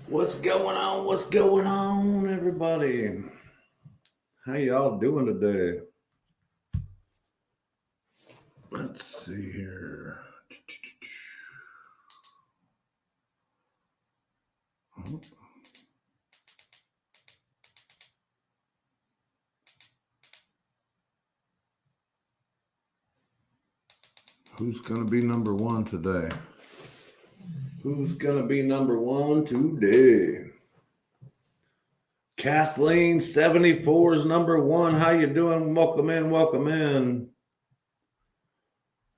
What's going on? What's going on, everybody? How y'all doing today? Let's see here. Who's going to be number one today? Who's going to be number one today? Kathleen 74 is number one. How you doing? Welcome in, welcome in.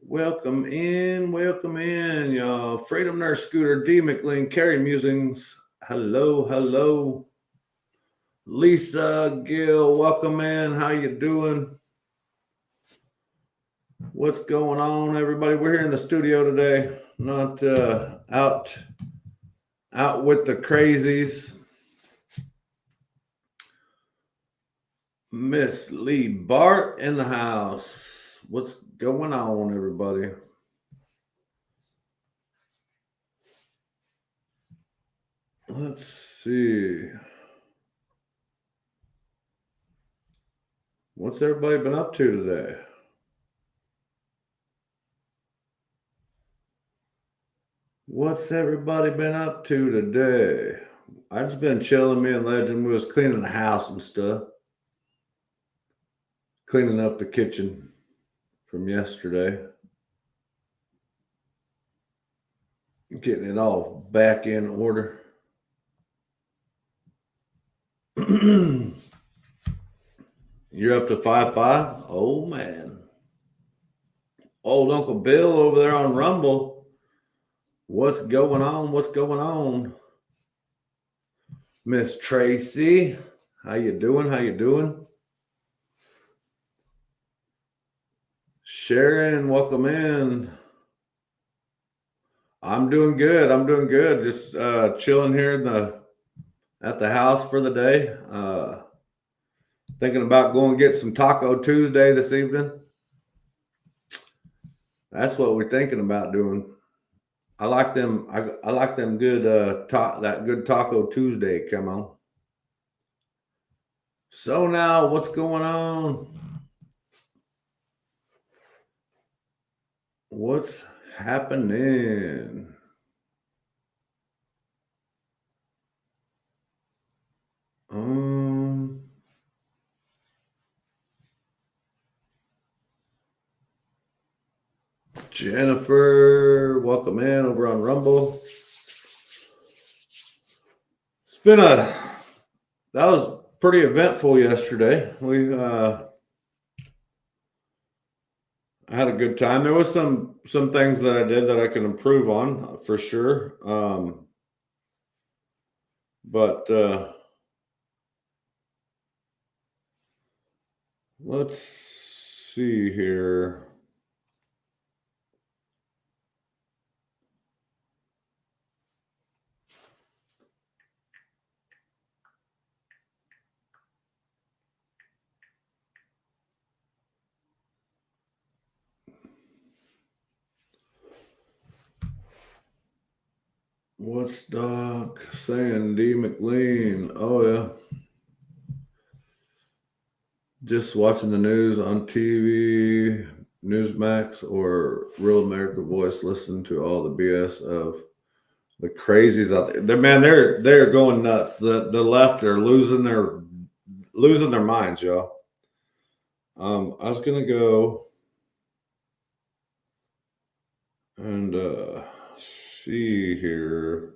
Welcome in, y'all. Freedom Nurse Scooter, D. McLean, Carrie Musings. Hello. Lisa Gill, welcome in. How you doing? What's going on, everybody? We're here in the studio today, not out with the crazies. Miss Lee Bart in the house. What's going on, everybody? Let's see. What's everybody been up to today? What's everybody been up to today? I just been chilling. Me and Legend, we was cleaning the house and stuff. Cleaning up the kitchen from yesterday. Getting it all back in order. You're up to 5-5? Oh, man. Old Uncle Bill over there on Rumble. What's going on? Miss Tracy, how you doing? Sharon, welcome in. I'm doing good. Just chilling here at the house for the day. Thinking about going to get some Taco Tuesday this evening. That's what we're thinking about doing. I like them. I like them good. That good Taco Tuesday. Come on. So now, what's going on? What's happening? Jennifer, welcome in over on Rumble. That was pretty eventful yesterday. I had a good time. There was some things that I did that I can improve on for sure. But let's see here. What's Doc saying? D. McLean. Oh, yeah. Just watching the news on TV, Newsmax, or Real America Voice, listening to all the BS of the crazies out there. They're going nuts. The left are losing their minds, y'all. I was gonna go and see here.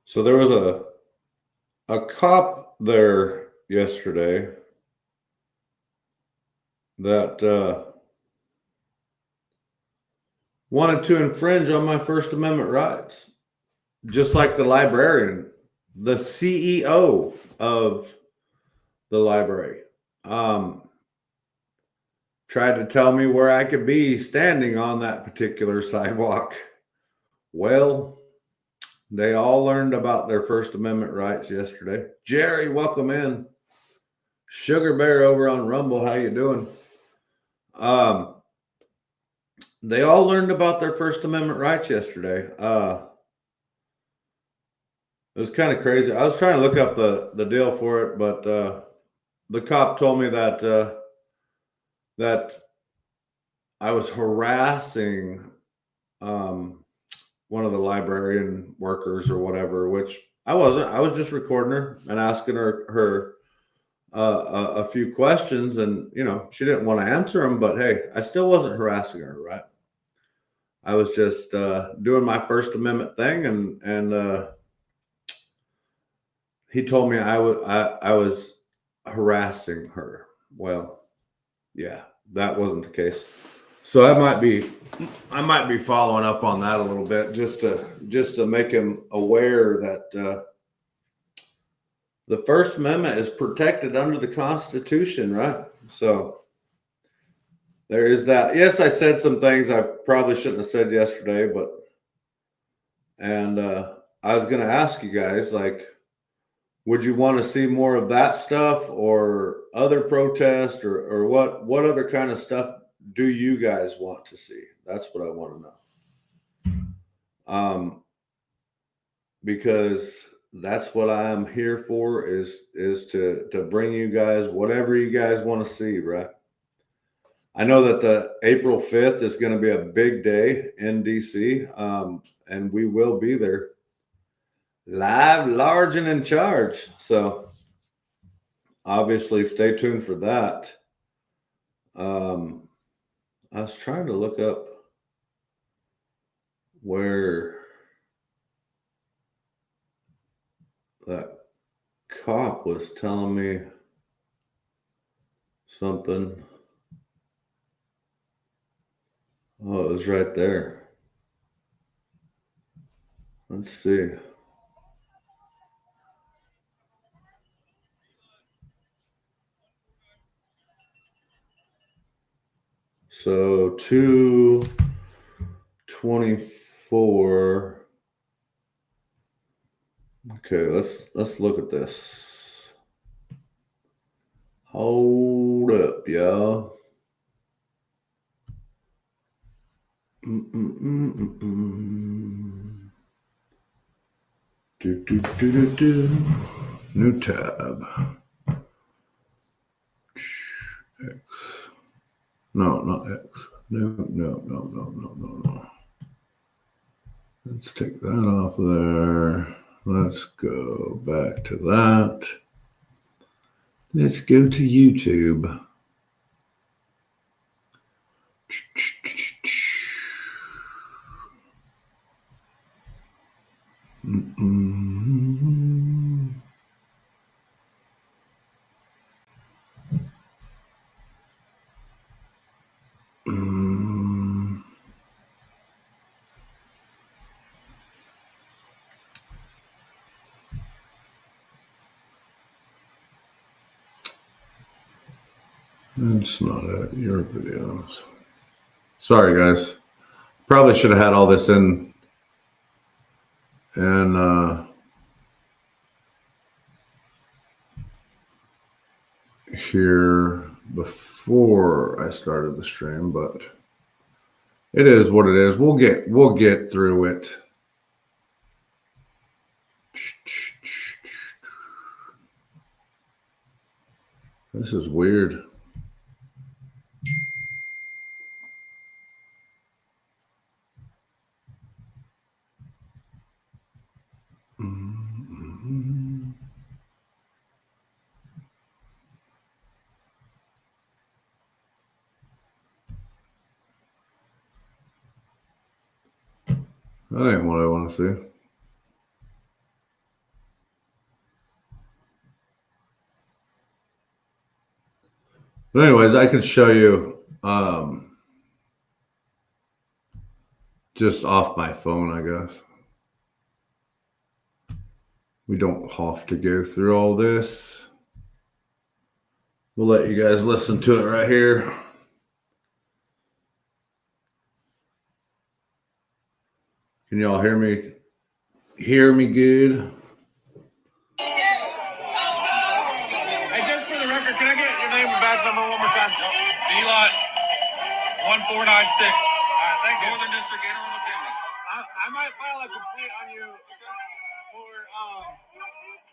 So there was a cop there yesterday that wanted to infringe on my First Amendment rights, just like the librarian, the CEO of the library. tried to tell me where I could be standing on that particular sidewalk. Well, they all learned about their First Amendment rights yesterday. Jerry, welcome in. Sugar Bear over on Rumble, how you doing? They all learned about their First Amendment rights yesterday. It was kind of crazy. I was trying to look up the deal for it, but the cop told me that that I was harassing one of the librarian workers or whatever, which I wasn't. I was just recording her and asking her a few questions, and she didn't want to answer them. But hey, I still wasn't harassing her, right? I was just doing my First Amendment thing, and he told me I was harassing her. Well, yeah, that wasn't the case. So I might be following up on that a little bit just to make him aware that the First Amendment is protected under the Constitution, right? So there is that. Yes, I said some things I probably shouldn't have said yesterday, and I was going to ask you guys, like, would you want to see more of that stuff or other protests or what other kind of stuff do you guys want to see? That's what I want to know. Because that's what I'm here for is to bring you guys whatever you guys want to see, right? I know that the April 5th is going to be a big day in DC, and we will be there live, large, and in charge. So obviously stay tuned for that. I was trying to look up where that cop was telling me something. Oh, it was right there. Let's see. So 224. Okay, let's look at this. Hold up, y'all. New tab. X. No, not X. No. Let's take that off there. Let's go back to that. Let's go to YouTube. That's not it. Your videos. Sorry, guys. Probably should have had all this in here before I started the stream, but it is what it is. We'll get through it. This is weird. That ain't what I want to see. But anyways, I can show you just off my phone, I guess. We don't have to go through all this. We'll let you guys listen to it right here. Can y'all hear me? Hear me good? Hey, just for the record, can I get your name and badge number one more time? B-Lot 1496. All right, thank you. Northern District, Anne Arundel County. I might file a complaint on you for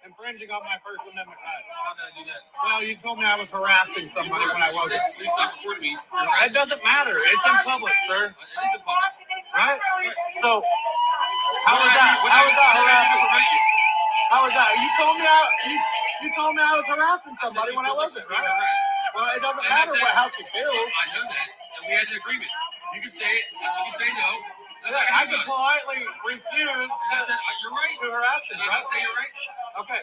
infringing on my First Amendment rights. How did I do that? Well, you told me I was harassing somebody when I You wasn't. said, please stop recording me. You're It harassing doesn't matter. It's in public, sir. me. It is in public. Right? So, how was that? How was that harassing? How was that? You told me you told me I was harassing somebody when I wasn't, right? Well, it doesn't matter how she feels. I know that, and we had an agreement. You can say it, you can say no. I can politely refuse I said, you're right. to harass you, Did I right? not say you're right? Okay.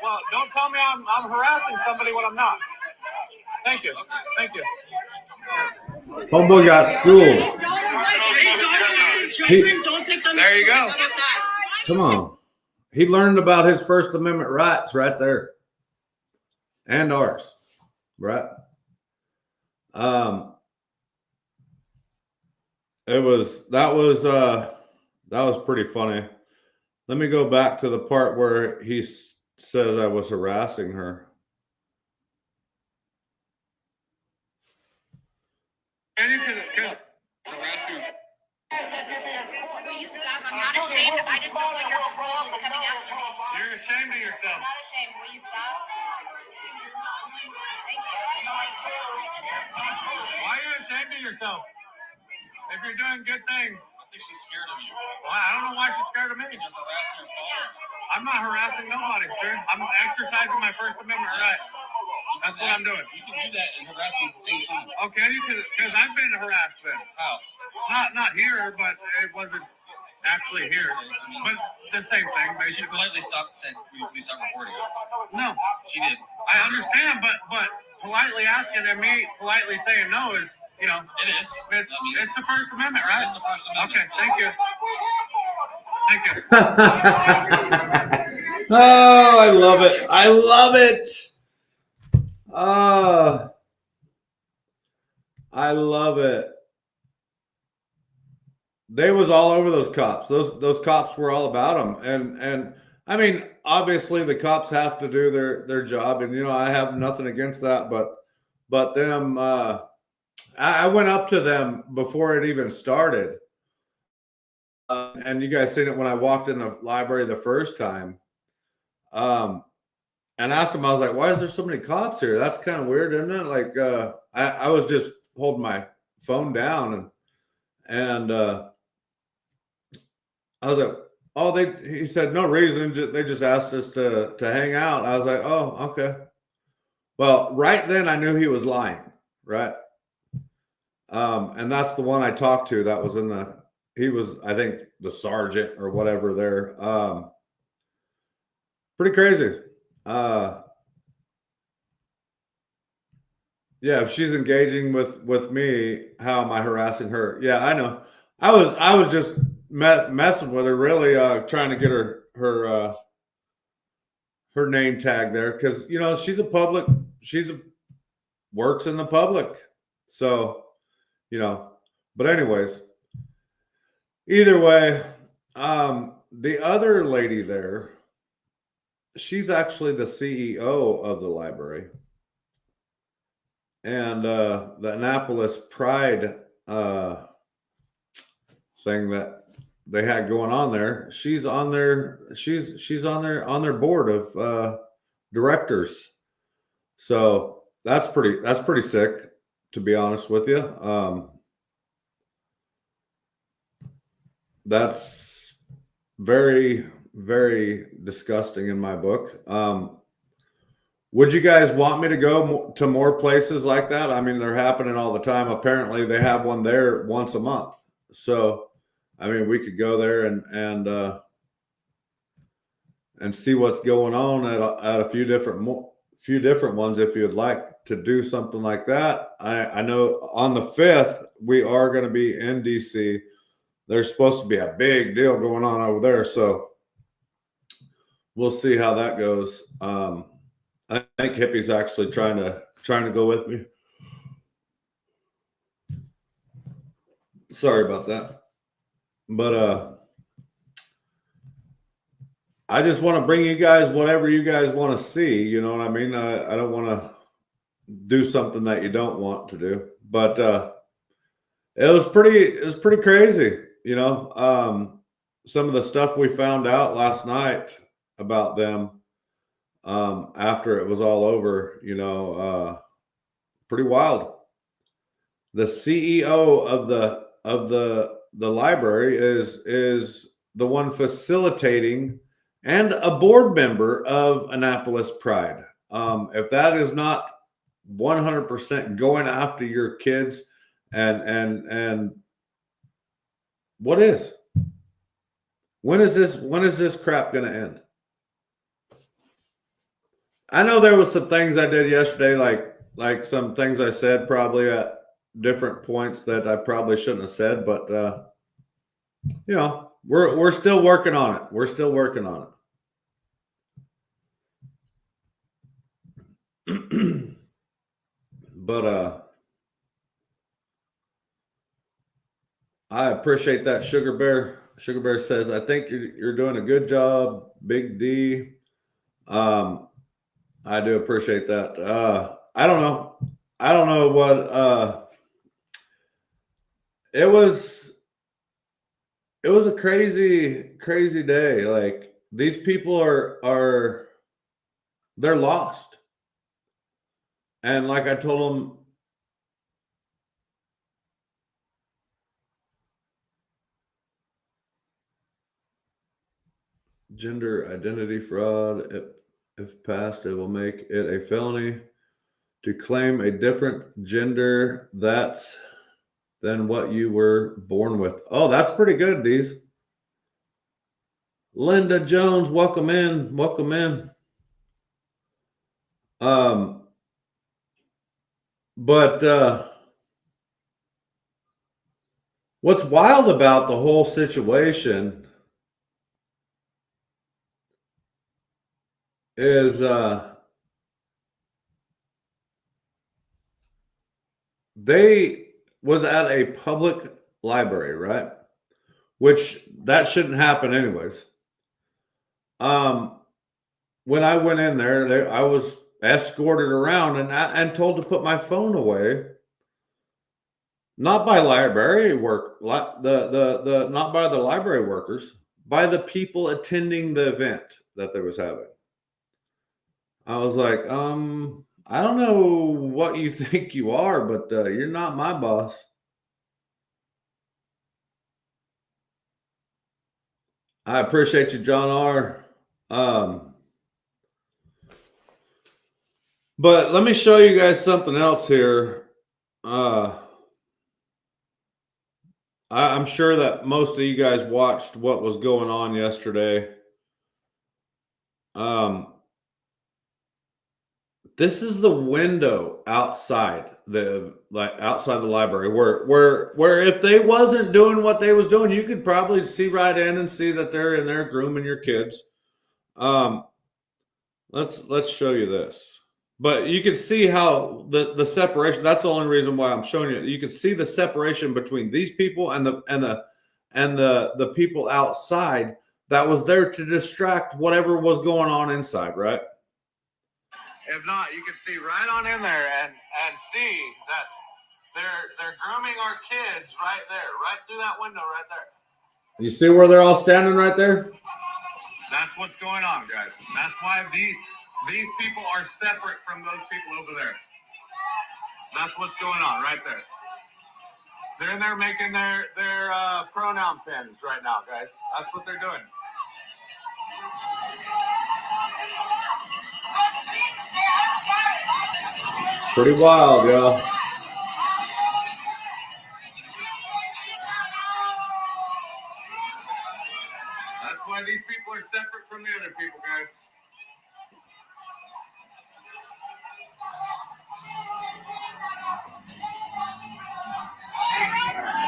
Well, don't tell me I'm harassing somebody when I'm not. Thank you. Thank you. Homeboy got schooled. There you go. Come on. He learned about his First Amendment rights right there. And ours. Right? That was pretty funny. Let me go back to the part where he says I was harassing her. Will you stop? I'm not ashamed. I just don't want your trolls coming after me. You're ashamed of yourself. I'm not ashamed. Will you stop? Thank you. Why are you ashamed of yourself? If you're doing good things. I think she's scared of you. Well, I don't know why she's scared of me. You're harassing her father. I'm not harassing nobody, sir. I'm exercising my First Amendment right. That's what I'm doing. You can do that and harass them at the same time. Okay, because I've been harassed then. How? Not here, but it wasn't actually here. But the same thing, She basically. politely stopped and said, will you please stop recording it? No, She did. I understand, but politely asking and me politely saying no is, It is. it's the First Amendment, right? It's the First Amendment. Okay, thank you. Thank you. Oh, I love it. I love it. I love it. They was all over those cops. Those cops were all about them. And I mean, obviously the cops have to do their job, and I have nothing against that, but them I went up to them before it even started. And you guys seen it when I walked in the library the first time. And asked them, I was like, why is there so many cops here? That's kind of weird, isn't it? Like, I was just holding my phone down and I was like, oh, he said, no reason. They just asked us to hang out. I was like, oh, okay. Well, right then I knew he was lying. Right. And that's the one I talked to that was he was, I think, the sergeant or whatever there. Pretty crazy. Yeah, if she's engaging with me, how am I harassing her? Yeah, I know. I was just messing with her, really trying to get her name tag there because she's works in the public, so But anyways, either way, the other lady there, she's actually the CEO of the library. And the Annapolis Pride thing that they had going on there, she's on their board of directors. So that's pretty sick, to be honest with you. That's very, very disgusting in my book. Would you guys want me to go to more places like that? I mean, they're happening all the time. Apparently, they have one there once a month. So, I mean, we could go there and see what's going on at a few different ones if you'd like to do something like that. I know on the 5th we are going to be in DC. There's supposed to be a big deal going on over there, so we'll see how that goes. I think Hippie's actually trying to go with me. Sorry about that. But I just want to bring you guys whatever you guys want to see. You know what I mean? I don't want to do something that you don't want to do. But it was pretty crazy. You know, some of the stuff we found out last night about them after it was all over. You know, pretty wild. The CEO of the library is the one facilitating and a board member of Annapolis Pride. If that is not 100% going after your kids, and what is? When is this crap going to end? I know there was some things I did yesterday, like some things I said probably at different points that I probably shouldn't have said, but you know, we're still working on it. We're still working on it. But I appreciate that, Sugar Bear. Sugar Bear says, I think you're doing a good job, Big D. I do appreciate that. I don't know what it was a crazy day. Like, these people are they're lost. And like I told them, gender identity fraud, if passed, it will make it a felony to claim a different gender than what you were born with. Oh, that's pretty good, Deez. Linda Jones, welcome in. Welcome in. But what's wild about the whole situation is they was at a public library, right? Which that shouldn't happen anyways. When I went in there, I was escorted around and told to put my phone away. Not by library work, not by the library workers, by the people attending the event that they was having. I was like, I don't know what you think you are, but you're not my boss. I appreciate you, John R. But let me show you guys something else here. I'm sure that most of you guys watched what was going on yesterday. This is the window outside the library where if they wasn't doing what they was doing, you could probably see right in and see that they're in there grooming your kids. Let's show you this. But you can see how the separation. That's the only reason why I'm showing you. You can see the separation between these people and the people outside that was there to distract whatever was going on inside, right? If not, you can see right on in there and see that they're grooming our kids right there, right through that window right there. You see where they're all standing right there? That's what's going on, guys. That's why these people are separate from those people over there. That's what's going on right there. They're in there making their pronoun pins right now, guys. That's what they're doing. Pretty wild, y'all. That's why these people are separate from the other people, guys.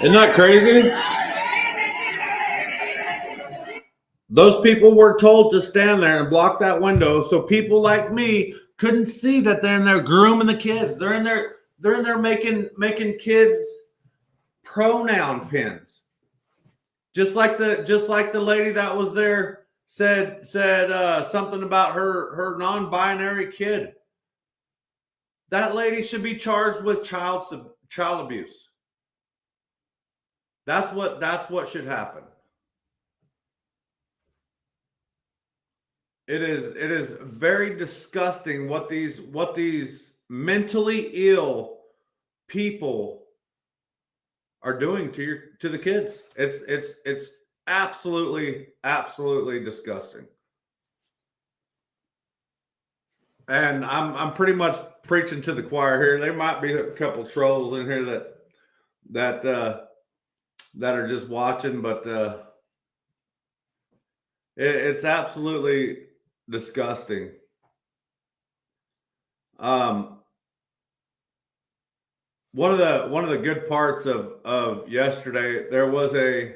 Isn't that crazy? Those people were told to stand there and block that window so people like me couldn't see that they're in there grooming the kids. They're in there making kids pronoun pins. Just like the lady that was there said something about her non-binary kid. That lady should be charged with child abuse. That's what should happen. It is very disgusting what these mentally ill people are doing to the kids. It's absolutely disgusting. And I'm pretty much preaching to the choir here. There might be a couple trolls in here that are just watching, but it's absolutely disgusting. One of the good parts of yesterday, there was a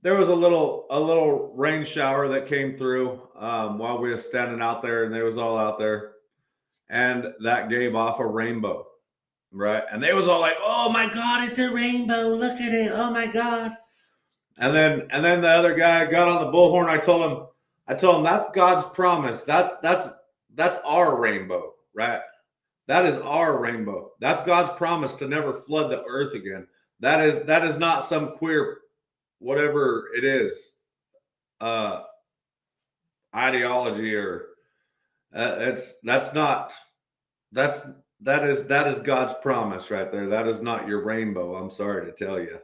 little rain shower that came through while we were standing out there, and they was all out there, and that gave off a rainbow, right? And they was all like, "Oh my God, it's a rainbow! Look at it! Oh my God!" And then the other guy got on the bullhorn. I told him that's God's promise. That's our rainbow, right? That is our rainbow. That's God's promise to never flood the earth again. That is not some queer, whatever it is, ideology or that is God's promise right there. That is not your rainbow. I'm sorry to tell you,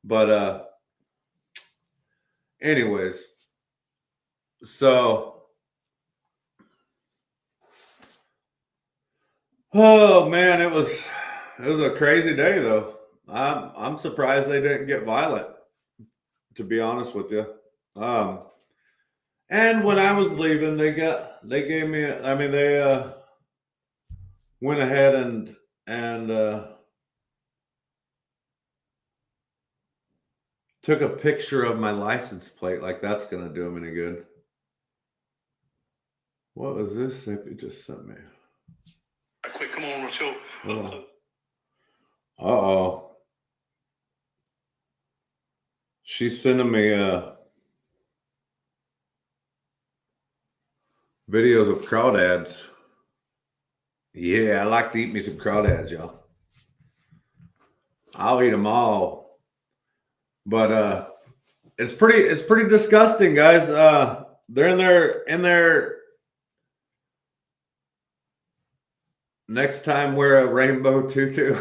but anyways, so. Oh man, it was a crazy day though. I'm surprised they didn't get violent, to be honest with you. And when I was leaving, they gave me. They went ahead and took a picture of my license plate. Like that's gonna do them any good. What was this? They just sent me. Quick, come on, Rachel. Uh-oh. She's sending me videos of crawdads. Yeah, I like to eat me some crawdads, y'all. I'll eat them all. But it's pretty disgusting, guys. They're in their next time wear a rainbow tutu.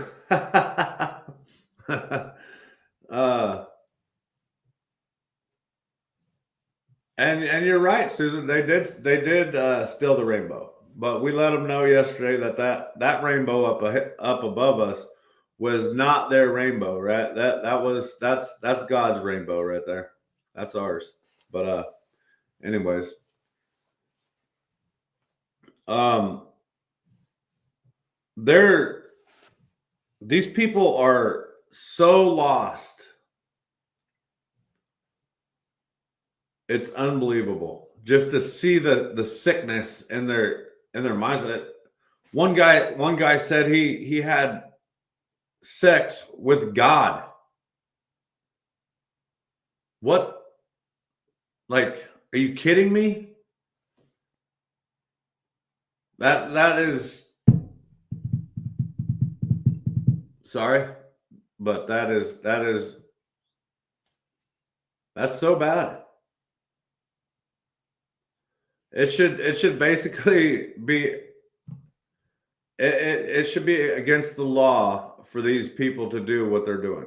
And you're right, Susan. They did steal the rainbow, but we let them know yesterday that rainbow up above us was not their rainbow, right? That's God's rainbow right there. That's ours. But anyways, these people are so lost. It's unbelievable just to see the sickness in their minds. That one guy said he had sex with God. What? Like, are you kidding me? That is. Sorry, but that's so bad. It should basically be it should be against the law for these people to do what they're doing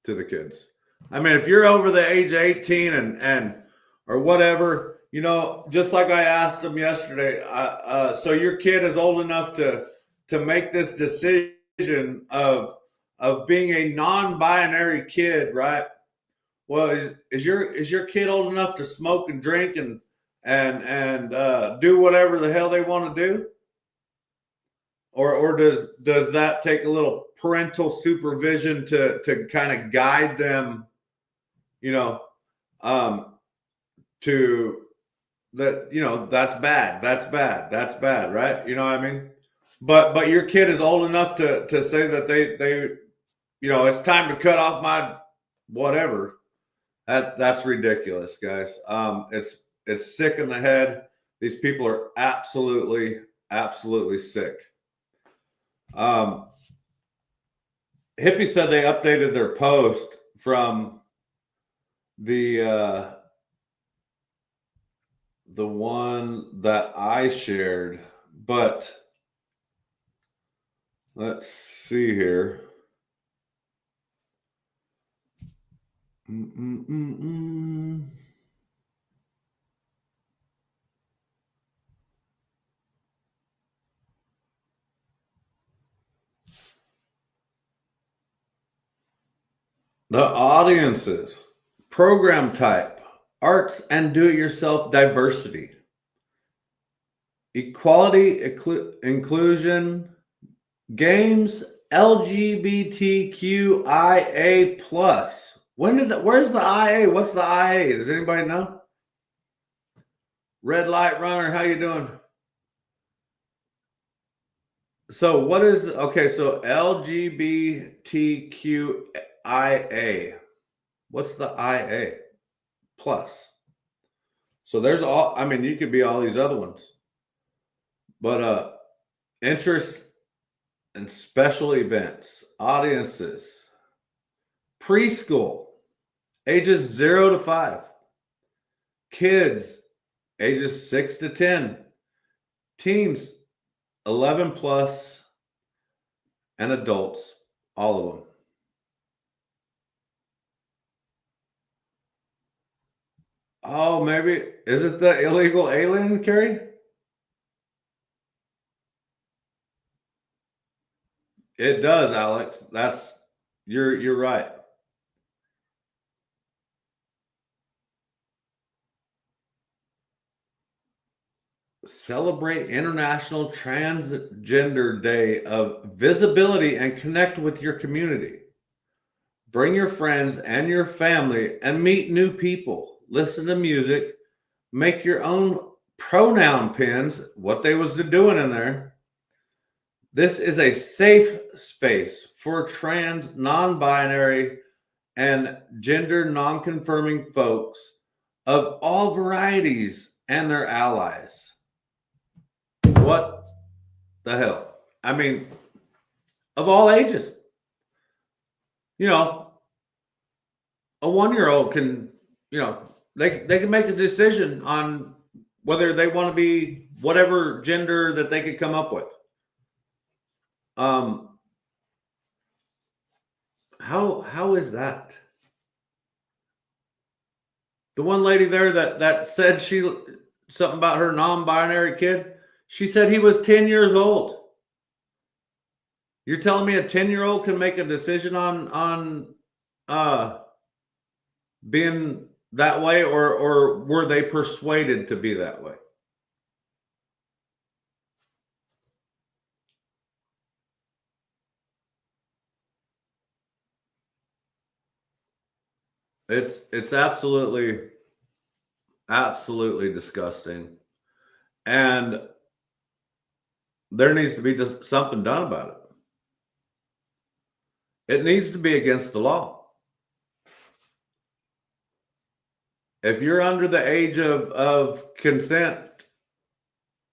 to the kids. I mean, if you're over the age of 18 and or whatever, just like I asked them yesterday, so your kid is old enough to make this decision of being a non-binary kid, right? Well, is your kid old enough to smoke and drink and do whatever the hell they want to do? Or does that take a little parental supervision to kind of guide them, to that, you know, that's bad, that's bad, that's bad, right? You know what I mean? But your kid is old enough to say that they you know, it's time to cut off my whatever. That's ridiculous, guys. It's sick in the head. These people are absolutely sick. Hippie said they updated their post from the one that I shared, but let's see here. The audiences, program type, arts and do-it-yourself diversity, equality, inclusion, games, LGBTQIA plus. Where's the IA? What's the IA? Does anybody know? Red light runner, how you doing? So what is, okay, so LGBTQIA. What's the IA? Plus. So there's all, I mean, you could be all these other ones. But interest in special events, audiences, preschool, ages 0 to 5, kids, ages 6 to 10, teens, 11 plus, and adults, all of them. Oh, maybe, is it the illegal alien, Carrie? It does, Alex. You're right. Celebrate International Transgender Day of Visibility and connect with your community. Bring your friends and your family and meet new people. Listen to music. Make your own pronoun pins, what they was doing in there. This is a safe space for trans, non-binary, and gender non-confirming folks of all varieties and their allies. What the hell? I mean, of all ages. You know, a 1-year-old can, you know, they can make a decision on whether they want to be whatever gender that they could come up with. How is that? The one lady there that said something about her non-binary kid, she said he was 10 years old. You're telling me a 10-year-old can make a decision on being that way, or were they persuaded to be that way? It's absolutely disgusting, and there needs to be just something done about it. It needs to be against the law. If you're under the age of consent,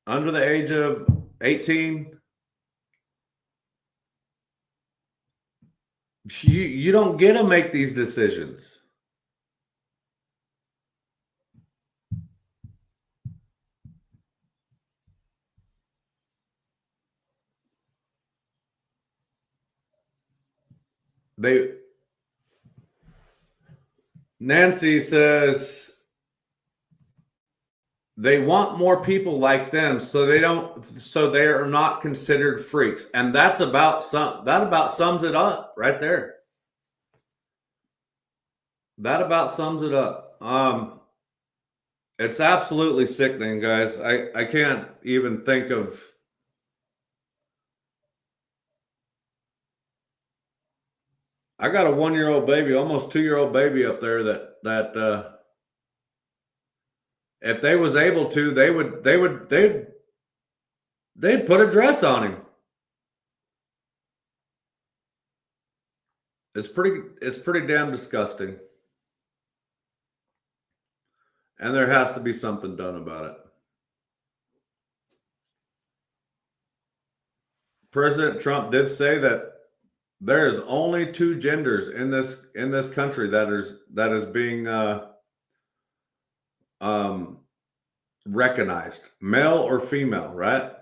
under the age of 18, you don't get to make these decisions. Nancy says they want more people like them so they are not considered freaks. And that about sums it up right there. That about sums it up. It's absolutely sickening, guys. I can't even think of. I got a 1-year-old baby, almost 2-year-old baby up there that if they was able to, they'd put a dress on him. It's pretty damn disgusting. And there has to be something done about it. President Trump did say that there is only 2 genders in this country that is being recognized, male or female, right?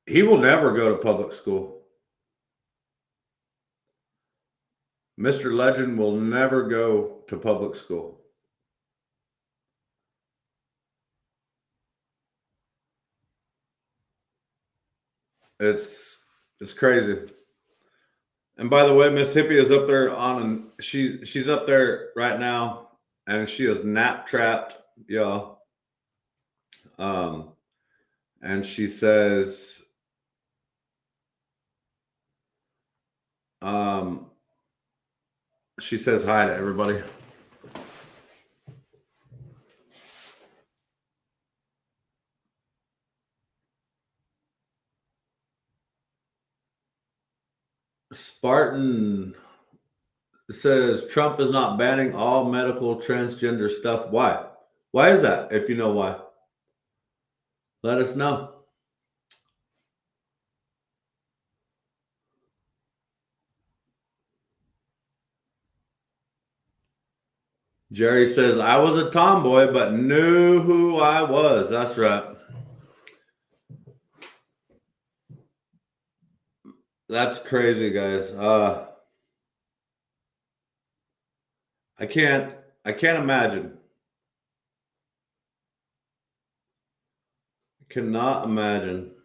He will never go to public school. Mr. Legend will never go to public school. It's crazy. And by the way, Mississippi is up there she's up there right now, and she is nap trapped, y'all. And she says, hi to everybody. Spartan says Trump is not banning all medical transgender stuff. Why? Why is that? If you know why, let us know. Jerry says, I was a tomboy, but knew who I was. That's right. That's crazy, guys. I can't imagine. I cannot imagine.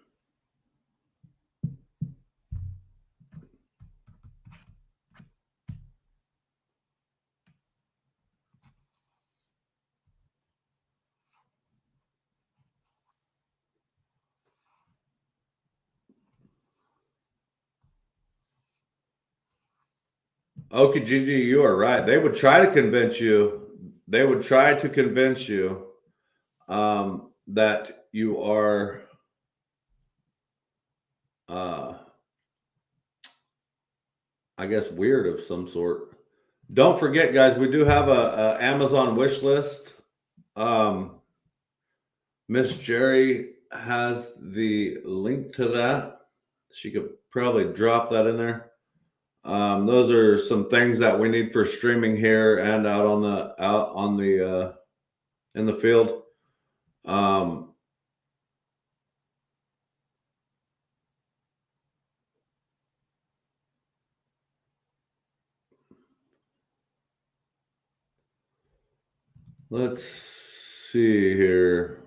Okay, Gigi, you are right. They would try to convince you. They would try to convince you that you are I guess weird of some sort. Don't forget, guys, we do have a Amazon wish list. Miss Jerry has the link to that. She could probably drop that in there. Those are some things that we need for streaming here and out on the in the field. Let's see here.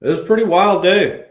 It was a pretty wild day.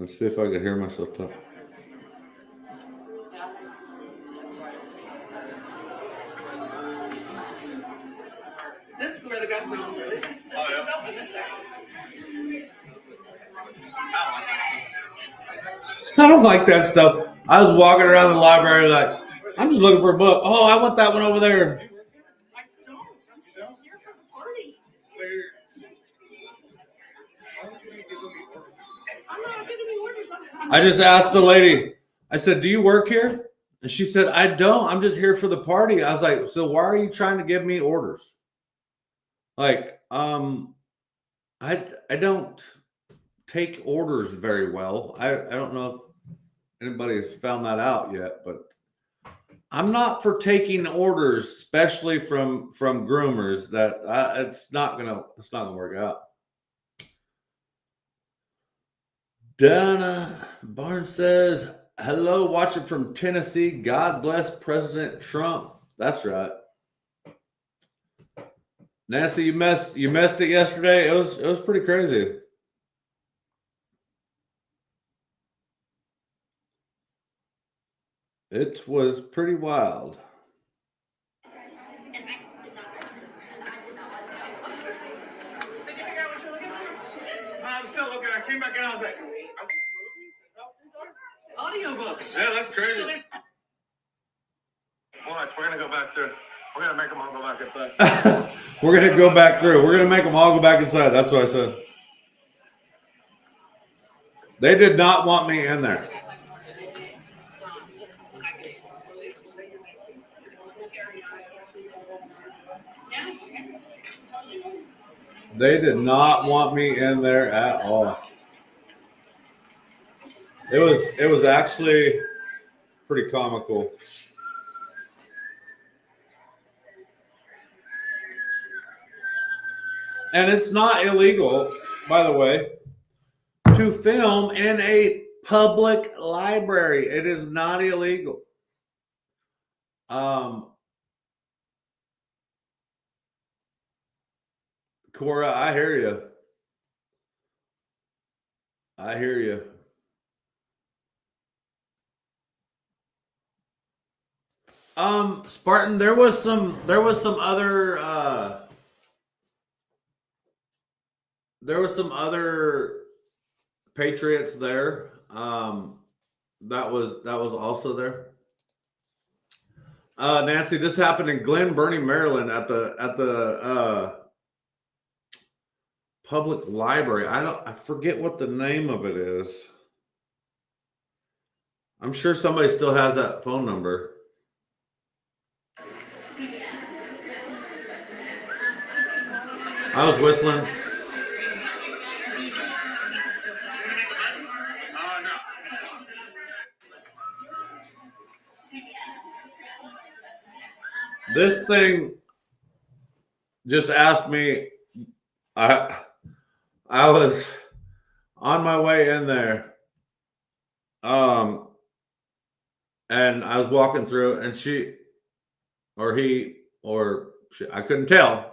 Let's see if I can hear myself talk. This is where the government is. In this I don't like that stuff. I was walking around the library like, I'm just looking for a book. Oh, I want that one over there. I don't. I'm just here for the party. I'm not getting any orders. I just asked the lady, I said, do you work here? And she said, I don't. I'm just here for the party. I was like, so why are you trying to give me orders? Like, I don't take orders very well. I don't know if anybody's found that out yet, but I'm not for taking orders, especially from groomers. That it's not gonna work out. Donna Barnes says, hello, watching from Tennessee. God bless President Trump. That's right. Nancy, you missed it yesterday. It was pretty crazy. It was pretty wild. I'm still looking. I came back in. I was like, Audiobooks. yeah, that's crazy. So there's- Watch, we're gonna go back there. We're gonna make them all go back inside. We're going to go back through. We're going to make them all go back inside. That's what I said. They did not want me in there. They did not want me in there at all. It was actually pretty comical. And it's not illegal, by the way, to film in a public library. It is not illegal. Cora, I hear you. I hear you. Spartan, there was some other Patriots there. That was also there. Nancy, this happened in Glen Burnie, Maryland, at the public library. I forget what the name of it is. I'm sure somebody still has that phone number. I was whistling. No. This thing just asked me. I was on my way in there, and I was walking through, and she, or he, or she, I couldn't tell.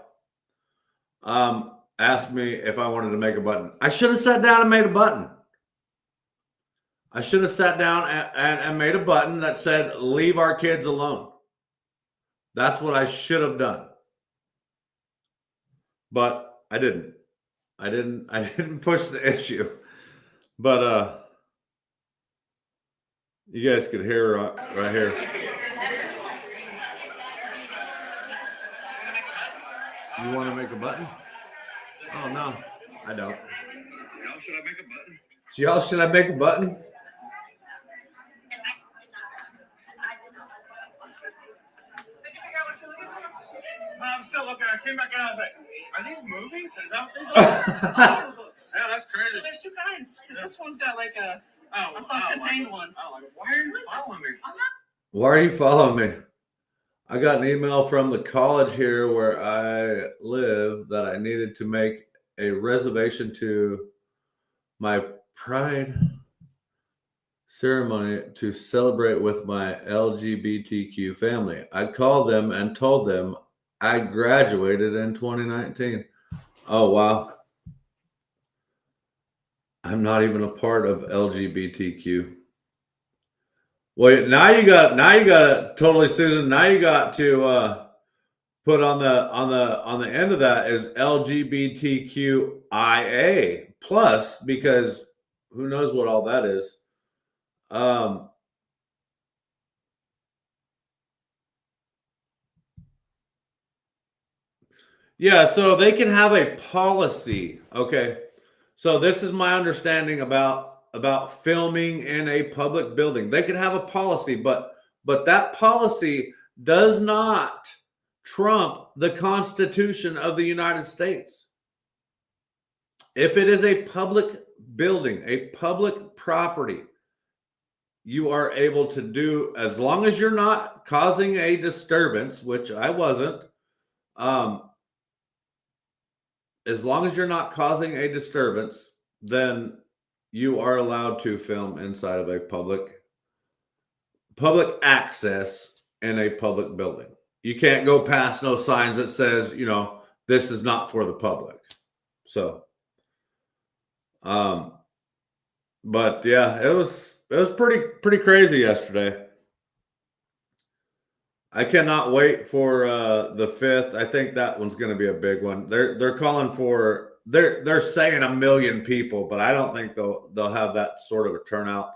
Asked me if I wanted to make a button. I should have sat down and made a button. I should have sat down and made a button that said, leave our kids alone. That's what I should have done. But I didn't. I didn't push the issue. But you guys could hear right here. You want to make a button? Oh no, I don't. Y'all, should I make a button? Y'all, should I make a button? I'm still looking. I came back in. I was like, are these movies? Is that There's audiobooks? Yeah, that's So crazy. there's two kinds. Because this one's got like a Oh, self-contained one. I don't like it. Why are you following me? Why are you following me? I got an email from the college here where I live that I needed to make a reservation to my pride ceremony to celebrate with my LGBTQ family. I called them and told them I graduated in 2019. Oh, wow. I'm not even a part of LGBTQ. Well, now you got to totally, Susan. Now you got to put on the end of that is LGBTQIA plus, because who knows what all that is. Yeah, so they can have a policy. Okay, so this is my understanding about filming in a public building. They could have a policy, but that policy does not trump the Constitution of the United States. If it is a public building, a public property, you are able to do, as long as you're not causing a disturbance, which I wasn't, as long as you're not causing a disturbance, then you are allowed to film inside of a public access in a public building. You can't go past no signs that says, this is not for the public. So, but yeah, it was pretty crazy yesterday. I cannot wait for the 5th. I think that one's going to be a big one. They're calling for they're saying 1 million people, but I don't think they'll have that sort of a turnout.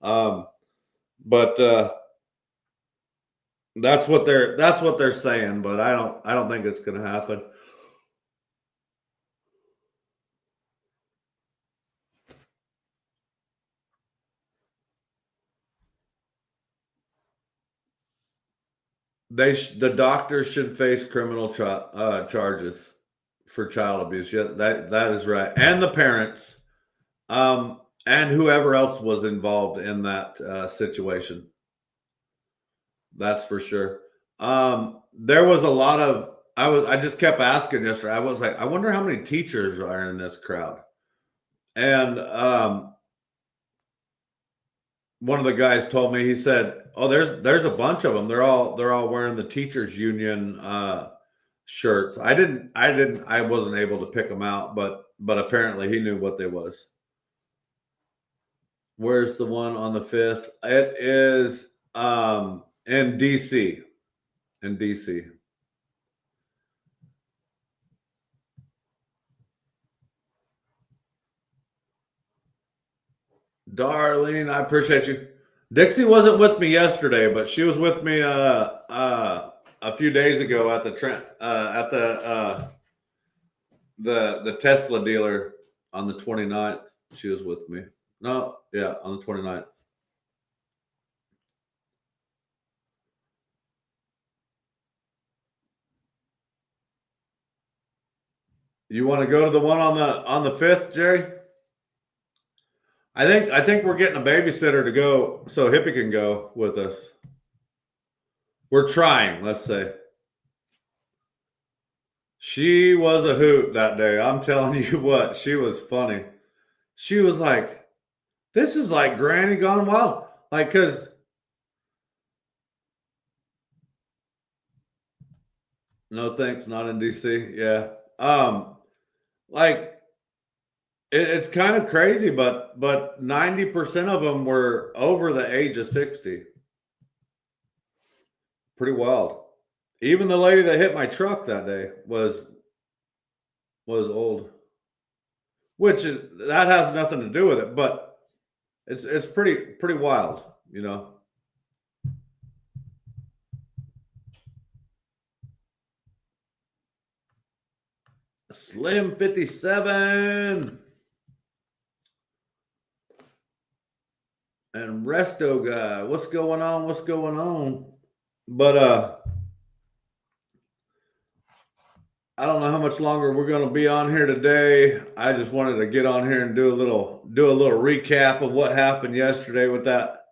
But that's what they're saying, but I don't think it's going to happen. The doctors should face criminal charges for child abuse. Yeah, that is right, and the parents, and whoever else was involved in that situation. That's for sure. There was a lot of I just kept asking yesterday. I was like, I wonder how many teachers are in this crowd, and one of the guys told me, he said, "Oh, there's a bunch of them. They're all wearing the teachers union shirts." I wasn't able to pick them out, but apparently he knew what they was. Where's the one on the 5th? It is in DC. In DC. Darlene, I appreciate you. Dixie wasn't with me yesterday, but she was with me a few days ago at the Tesla dealer on the 29th. She was with me. No, yeah, on the 29th. You want to go to the one on the 5th, Jerry? I think we're getting a babysitter to go so Hippie can go with us. We're trying, let's say. She was a hoot that day. I'm telling you what, she was funny. She was like, this is like Granny Gone Wild. Like, because no thanks, not in DC. Yeah. Like, it's kind of crazy, but 90% of them were over the age of 60. Pretty wild. Even the lady that hit my truck that day was old, which that has nothing to do with it, but it's pretty wild, Slim 57 and Resto Guy. What's going on? But I don't know how much longer we're going to be on here today. I just wanted to get on here and do a little recap of what happened yesterday with that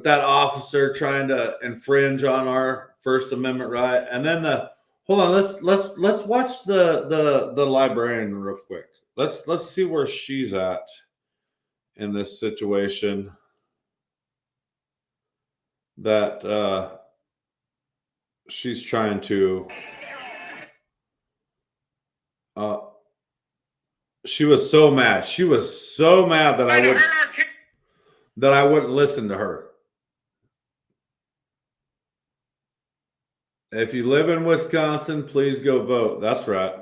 officer trying to infringe on our First Amendment right. And then hold on, let's watch the librarian real quick. Let's see where she's at in this situation that she's trying to she was so mad. She was so mad that I wouldn't listen to her. If you live in Wisconsin, please go vote. That's right.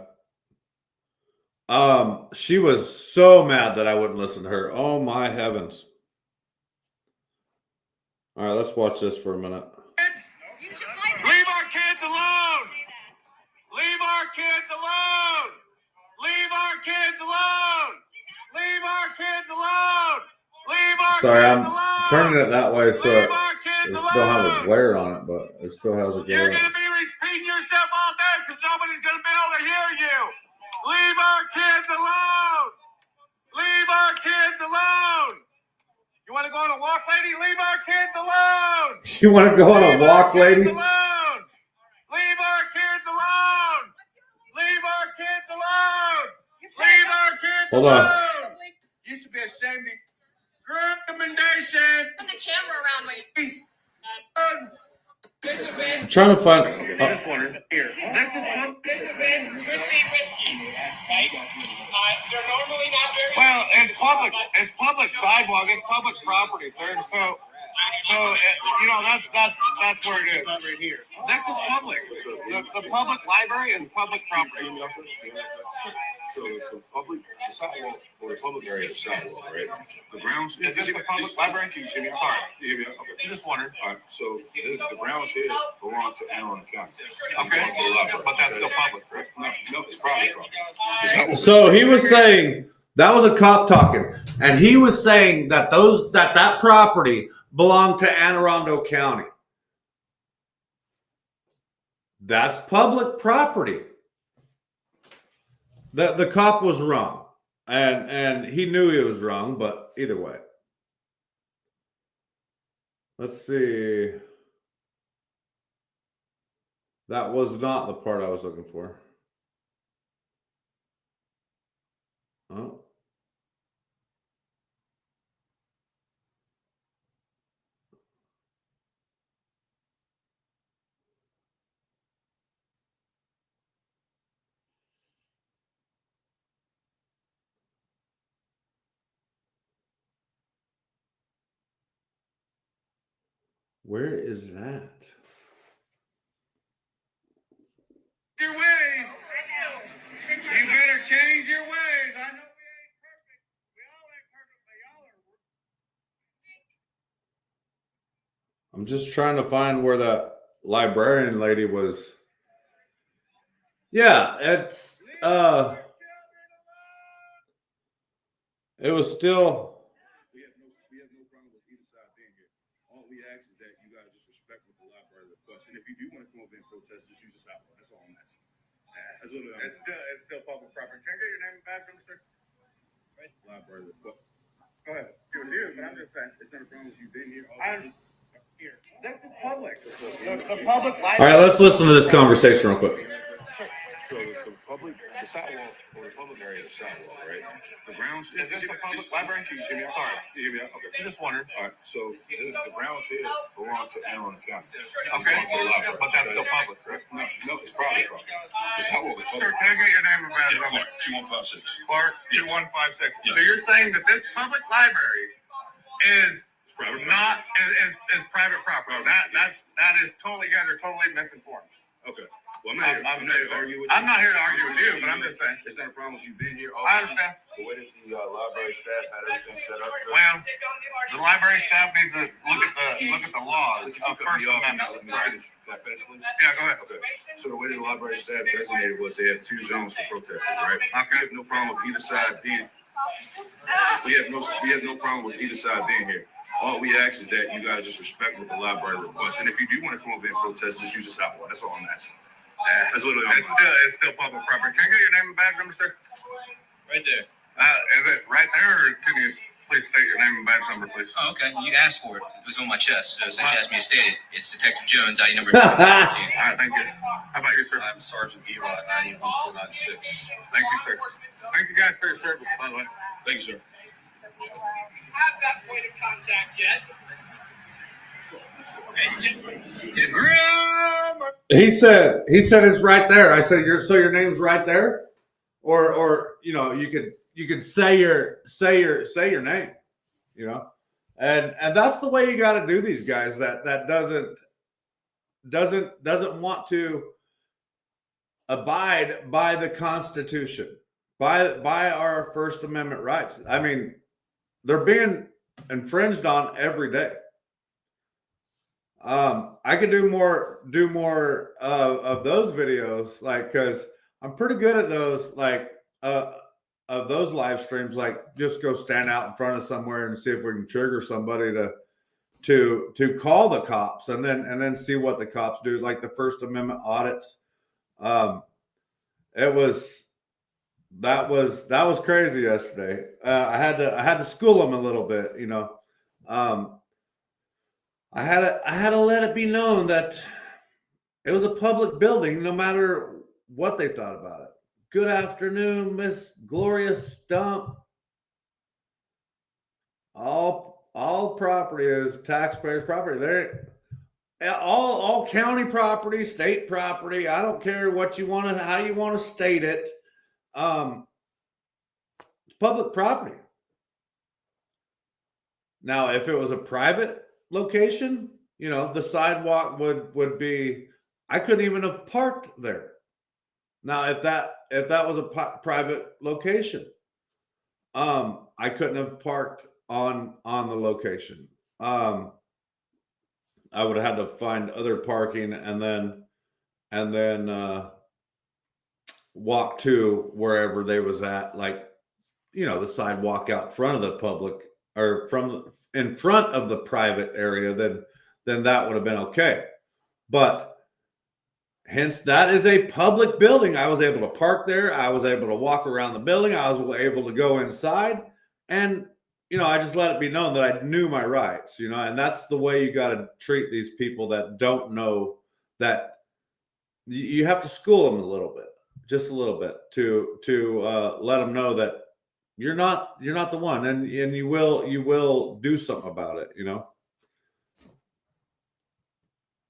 She was so mad that I wouldn't listen to her. Oh my heavens. All right, let's watch this for a minute. Leave our kids alone. Leave our kids alone. Leave our kids alone. Leave our kids alone. Leave our Sorry, kids I'm alone. turning it that way so Leave our kids it alone. still has a glare on it, but it still has a glare. You're going to be repeating yourself all day because nobody's going to be able to hear you. Leave our kids alone. Leave our kids alone. You want to go on a walk, lady? Leave our kids alone. You want to go on a walk, lady? Alone. Leave our kids alone. Leave our kids alone. Leave our kids Hold alone. on. You should be ashamed Turn the camera around when you. This event, I'm trying to find. This one here. this event could be risky, right? They're normally not very. Well, it's public. It's public sidewalk. It's public property, sir. So you know that's where it is. Right here. This is public. The public library is public property. So the public, the sidewalk, or the public area is sidewalk, right? The grounds. Is this the public library? Can you hear me? I'm sorry. You hear me? Okay. I just wondered. All right. So the grounds here belong to Anne Arundel County. Okay, but that's still public, right? No, it's private property. The sidewalk- So he was saying that was a cop talking, and he was saying that that property belonged to Anne Arundel County. That's public property. The cop was wrong, and he knew he was wrong, but either way. Let's see. That was not the part I was looking for. Oh. Where is that? Your ways. You better change your ways. I know we ain't perfect. We all ain't perfect, but y'all are. I'm just trying to find where that librarian lady was. Yeah, it's it was still. We have no problem with either side being here. All we ask is that you guys just respect what the library requests. And if you do want to come over and protest, just use the sidewalk. That's all I'm asking. That's literally all I'm asking. It's still public property. Can I get your name and badge number, sir? Library request. Go ahead. You do, but I'm just saying. It's not a problem if you've been here. Here. This is public. The public library. All right, let's listen to this conversation real quick. So the public, the sidewalk, or the public area is sidewalk, right? The grounds. Is this the public library? Can you hear me? Sorry. You hear me? Okay. I just wondered. All right. So the grounds here belong to Anne Arundel County. Okay, but that's still public, right? No, it's private property. The sidewalk is Sir, public. can I get your name and badge number? Clark, 2156. Clark, Yes. 2156. So Yes. you're saying that this public library is It's private not is private property? That is totally. You guys are totally misinformed. Okay. Well, I'm not here to argue with you. I'm not here to argue with you, but I'm just saying. It's not a problem if you've been here. I understand. The way that the library staff had everything set up. So Well, the library staff needs to look at the laws of First Amendment. Sorry. Can I finish, please? Yeah, go ahead. Okay. So the way the library staff designated was they have 2 zones for protesters, right? Okay. We have no problem with either side being. We have no problem with either side being here. All we ask is that you guys just respect what the library requests, and if you do want to come over and protest, just use the sidewalk. That's all I'm asking. That's literally all I'm asking. It's still public property. Can I get your name and badge number, sir? Right there. Is it right there, or can you please state your name and badge number, please? Oh, okay. You asked for it. It was on my chest. So since you asked me to state it, it's Detective Jones, ID number 2. All right, thank you. How about you, sir? I'm Sergeant Eli, 91496. Thank you, sir. Thank you guys for your service, by the way. Thanks, sir. Have that point of contact yet. He said it's right there. I said your name's right there, or you know you could say your name, you know, and that's the way you got to do these guys that doesn't want to abide by the Constitution, by our First Amendment rights. I mean, they're being infringed on every day. I could do more of those videos, like, because I'm pretty good at those, like, of those live streams. Like, just go stand out in front of somewhere and see if we can trigger somebody to call the cops, and then see what the cops do, like the First Amendment audits. That was crazy yesterday. I had to school them a little bit, you know. I had to let it be known that it was a public building, no matter what they thought about it. Good afternoon, Miss Gloria Stump. All all property is taxpayers' property. They're all county property, state property. I don't care what you want to, how you want to state it. It's public property. Now, if it was a private location, you know, the sidewalk would be. I couldn't even have parked there. Now, if that was a private location, I couldn't have parked on the location. I would have had to find other parking and then walk to wherever they was at, like, you know, the sidewalk out front of the public or in front of the private area, then that would have been okay. But hence, that is a public building. I was able to park there. I was able to walk around the building. I was able to go inside. And, you know, I just let it be known that I knew my rights, you know, and that's the way you got to treat these people that don't know. That you have to school them a little bit, just a little bit, to let them know that you're not the one, and you will do something about it, you know.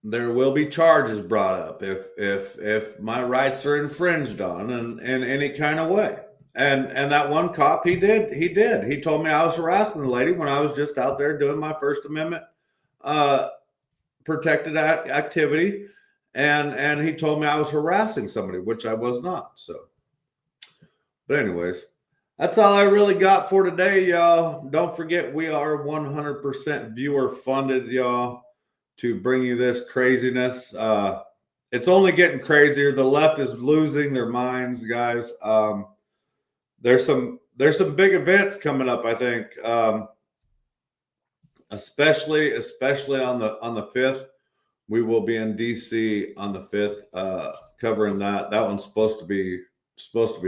There will be charges brought up if my rights are infringed on in any kind of way. And that one cop, he did. He told me I was harassing the lady when I was just out there doing my First Amendment protected activity, and he told me I was harassing somebody, which I was not. So, but anyways, that's all I really got for today, y'all. Don't forget, we are 100% viewer funded, y'all, to bring you this craziness. It's only getting crazier. The left is losing their minds, guys. There's some big events coming up, I think. Especially on the 5th. We will be in DC on the 5th, covering that. That one's supposed to be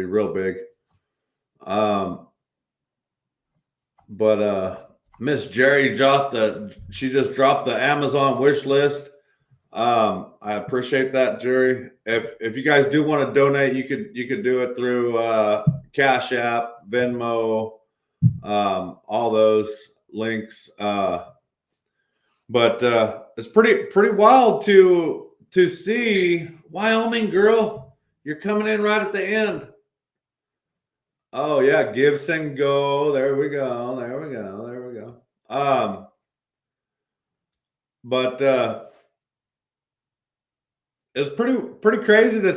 real big. But Miss Jerry she just dropped the Amazon wish list. I appreciate that, Jerry. If you guys do want to donate, you could do it through Cash App, Venmo, all those links. But it's pretty wild to see. Wyoming girl, you're coming in right at the end. Oh yeah, Give, Send, Go. There we go. But it's pretty crazy to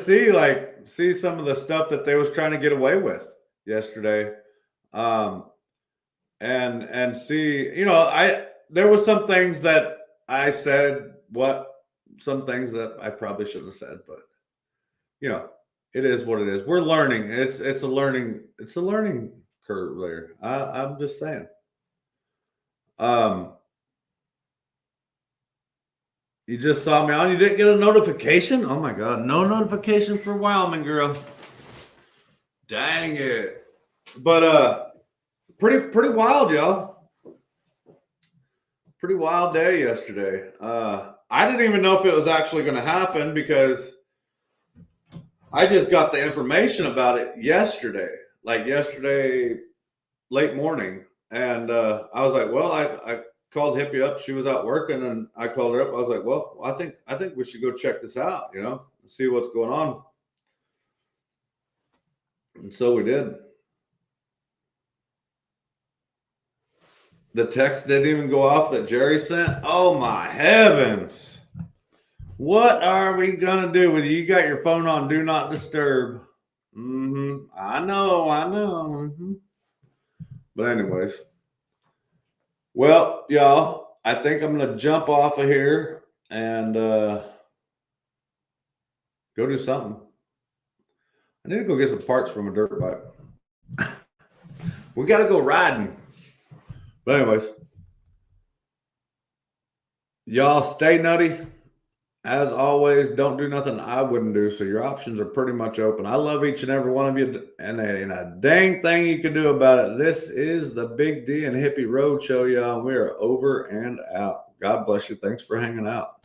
see some of the stuff that they was trying to get away with yesterday. And see, you know, there was some things that I said, some things that I probably shouldn't have said, but you know, it is what it is. We're learning. It's a learning curve there. I'm just saying. You just saw me on. You didn't get a notification? Oh my God. No notification for Wyoming girl. Dang it. But pretty wild, y'all. Pretty wild day yesterday. I didn't even know if it was actually going to happen because I just got the information about it yesterday late morning. And I was like, well, I called Hippie up. She was out working, and I called her up. I was like, well, I think we should go check this out, you know, see what's going on. And so we did. The text didn't even go off that Jerry sent. Oh my heavens. What are we going to do with you? You got your phone on Do Not Disturb. I know. Mm-hmm. But anyways. Well, y'all, I think I'm going to jump off of here and go do something. I need to go get some parts from a dirt bike. We got to go riding. But anyways, y'all stay nutty. As always, don't do nothing I wouldn't do. So your options are pretty much open. I love each and every one of you, and a dang thing you can do about it. This is the Big D and Hippie Road Show, y'all. We are over and out. God bless you. Thanks for hanging out.